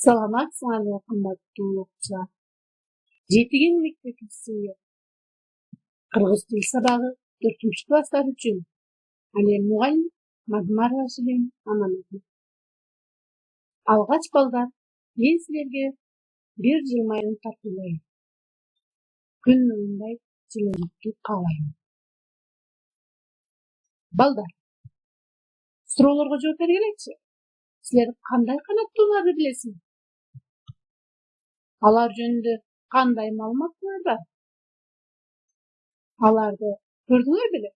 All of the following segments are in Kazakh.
Саламатсыңарбы кымбаттуу окуучулар. Жетиген мектепчиси кыргыз тил сабагы 4-класстар үчүн. Ал эми мугалим Мадмарова Шилем Аманатова. Алгач балдар, мен силерге бир жылмайын тартуулайм. Күн мындай жылуулукту каалайм. Балдар, суроолорго жооп бергилечи. Силер кандай канаттууларды билесиңер? Алар жөнүндө кандай маалыматыңар бар? Аларды көрдүңөр беле?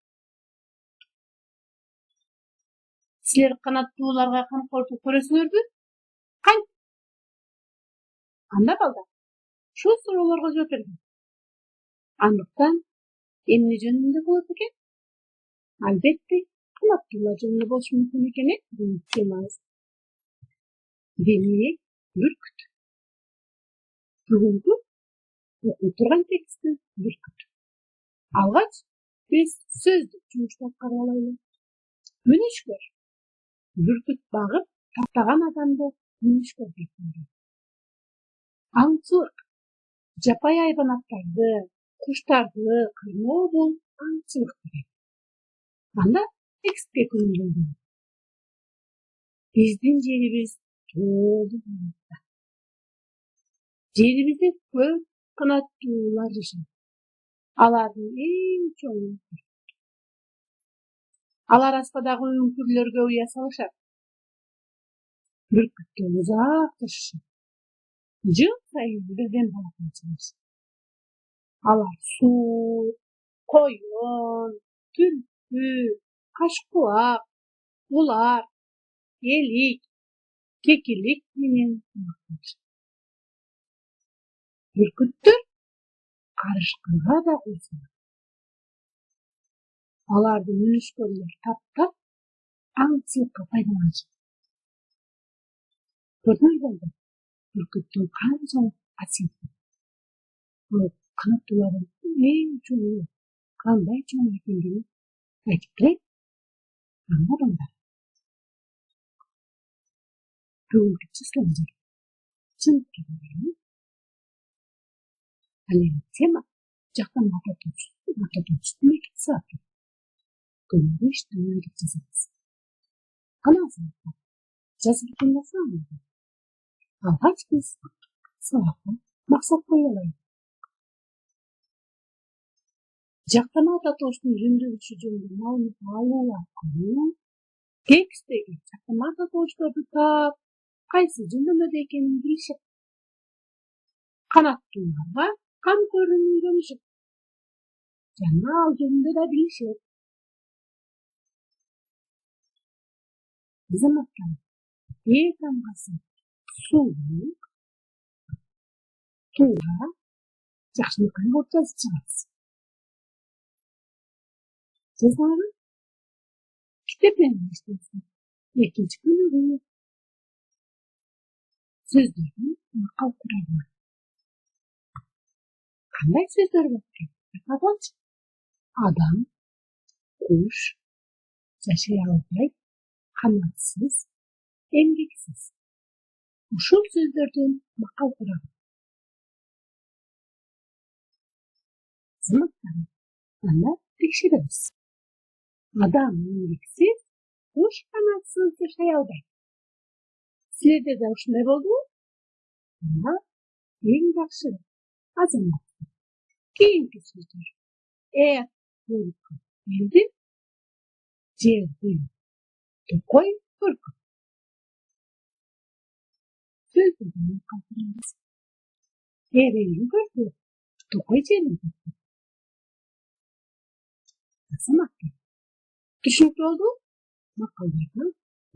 Силер канаттууларга камкордук көрөсүңөрбү? Кантип? Анда балдар, ушул суроолорго жооп бергин. Андыктан эмне жөнүндө болот экен? Албетте, канаттуулар жөнүндө болушу мүмкүн экен, бул темабыз. Демек, бүркүт. Бүгүнкү окуп турган текстти бүркүт. Алгач биз сөздүк жумушту каралайлы. Мүнүшкөр. Бүркүт багып таптаган адамды мүнүшкөр деп коет. Аңчылык. Жапай айбанаттарды, куштарды кырмоо бул аңчылык деген. Анда текстке көңүл. Биздин жерибиз тоолуу. Жерибизде көп канаттуулар жашайт. Алардын эң чоңу. Алар аспадагы үңкүрлөргө уя салышат. Бүркүттө узак жашашат. Жыл сайын бирден балапан чыгышат. Алар суу, койон, түлкү, кашкубак, улар, элик, кекилик менен жашашат. Бүркүттөр карышкынга да койсоңор. Аларды мүнүшкөрлөр таптап, аңчылыкка пайдаланышат. Көрдүңөрбү? Бүркүттүн канчалык касиети. Бул канаттуулардын эң чоңу, кандай чоң экендигин айтып берейин. Анда балдар. Бүгүнкү число чын ал эми тема жактан мататуучу мектеп сабак. Көңүлдү иштөө деп жазабыз. Канасыңыздар, жазып тыңдасаңыздар. Алгач биз сабакка максат кое алайык. Жактама татоочтун жөндөмүшү жөнүндө маалымат алуу аркылуу текстеги жактама татоочторду таап, кайсы жөндөмөдө экенин билишет. Канаттууларга кам көрүүнү үйрөнүшөт. Жана ал жөнүндө да билишет. Заматтан тамгасы суу, туура жакшынакай болуп жазып чыгабыз. Жазганы китеп менен иштейсиз. Экинчи бөлүгү сөздөрдүн макал курагы. Кандай сөздөр бар экен? Аталчы. Адам, куш, жашай албайт, канатсыз, эмгексиз. Ушул сөздөрдүн макал курагы. Заматтан аны текшеребиз. Адам эмгексиз, куш канатсыз жашай албайт. Силерде да ушундай болдубу? Анда эң жакшы азамат. Кийинки сөздөр. Көркү. Элди, жерди. Токой, көркү. Сөздөрдүн макал курабыз. Элди көркү. Токой жерди. Азамат. Түшүнүктүү болду? Макалдарды,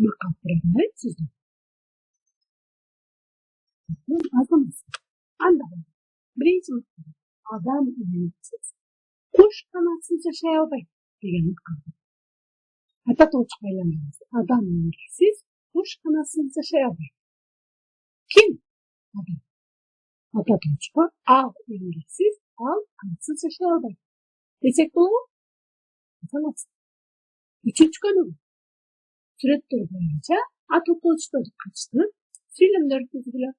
макал курабын айтсызбы? Азамат. Анда биринчи макал. Адам эмгексиз, куш канатсыз жашай албайт деген макал. Ататоочку айландырабыз. Адам эмгексиз, куш канатсыз жашай албайт. Ким? Адам. Ататоочко ал эмгексиз, ал канатсыз жашай албайт. Десек болобу? Азамат. Үчүнчү бөлүгү. Сүрөттөр боюнча ататоочторду качтырып, Söylemler tuzgular.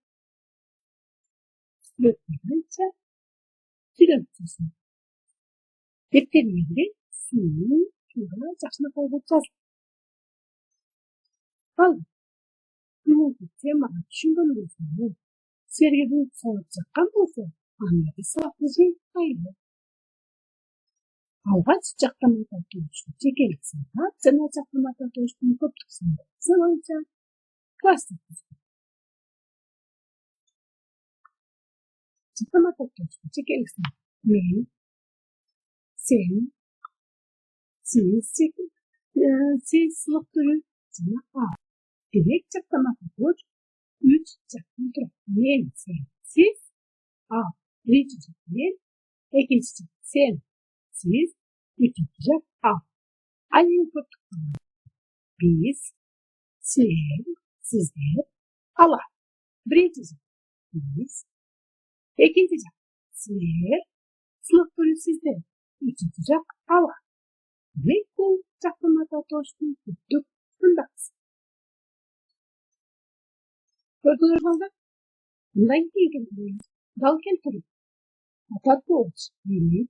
Söyleyince söylemçisin. Defterine seni şurada жақсына қойып жаз. Ал бүгінгі темаға түсінген болсаң, сізге бұл сауат жаққан болса, аңдады сауатты жеңіп алғаш жақтама тарту үшін жекелік санат, жаңа жақтама тарту үшін көптік санат санайынша кластық жақтама тарту үшін жекелік санат мен, сен, сіз сылық түрі жаңа а. Direkt жақтама тарту үш жақтан тұрады. Мен, сен, сіз, а. Бірінші жақ мен, екінші жақ сен, siz, üçüncü jақ a. Aynı köptük sanat. Biz, sen, sizler, Allah. Birinci jақ biz, ikinci jақ sizler, sılık türü sizler, üçüncü jақ Allah. Demek бұл жақтама тарту үшін көптік сандақсыз. Көрдіңіздер балдар? Мындай деген дал келтіріп. Ататоч, демек,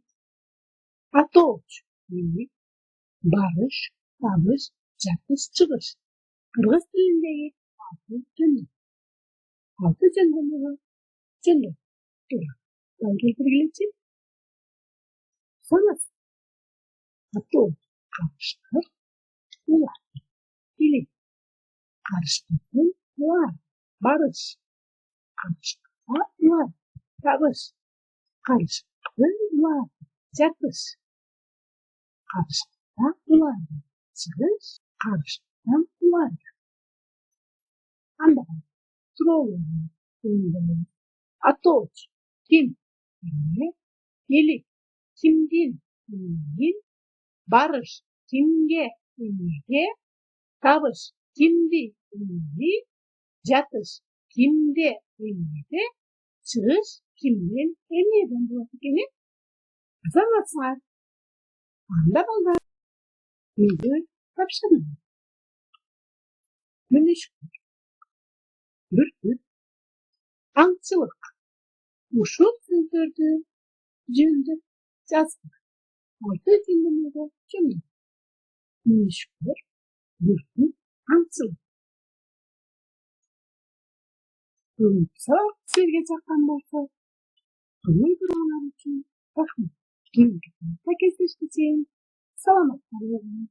аточ, демек, барыш, табыш, жатыш, шығыш. Қырғыз тіліндегі алты жөнді. Алты жөндемеге жөнді. Тура. Дал келтіргілерше. Санас. Аточ, қарыштыр, олар. Или қарыштырдың олар. Barış, karışıklığa var, табыш, karışıklığı var, жатыш, karışıklığa var, шығыш, karışıklığa var. Anda, trollum, atoç, kim, eli, kimdin, barış, kimge, табыш, kimdi, жатыш kimde emniyete, шығыш kimden emniyeden болады екені аңғарсыңар. Анда балдар, үйге тапшырды. Міне шүкір. Бүркіт, аңшылық. Ушул сөздерді жөнді жаздық. Алты жөндемеге жөнді. Міне шүкір. Бүркіт, аңшылық. Сізге жаққан болса, көңіл бұрғанар үшін рахмет. Келесі кездескенше саламат болыңыз.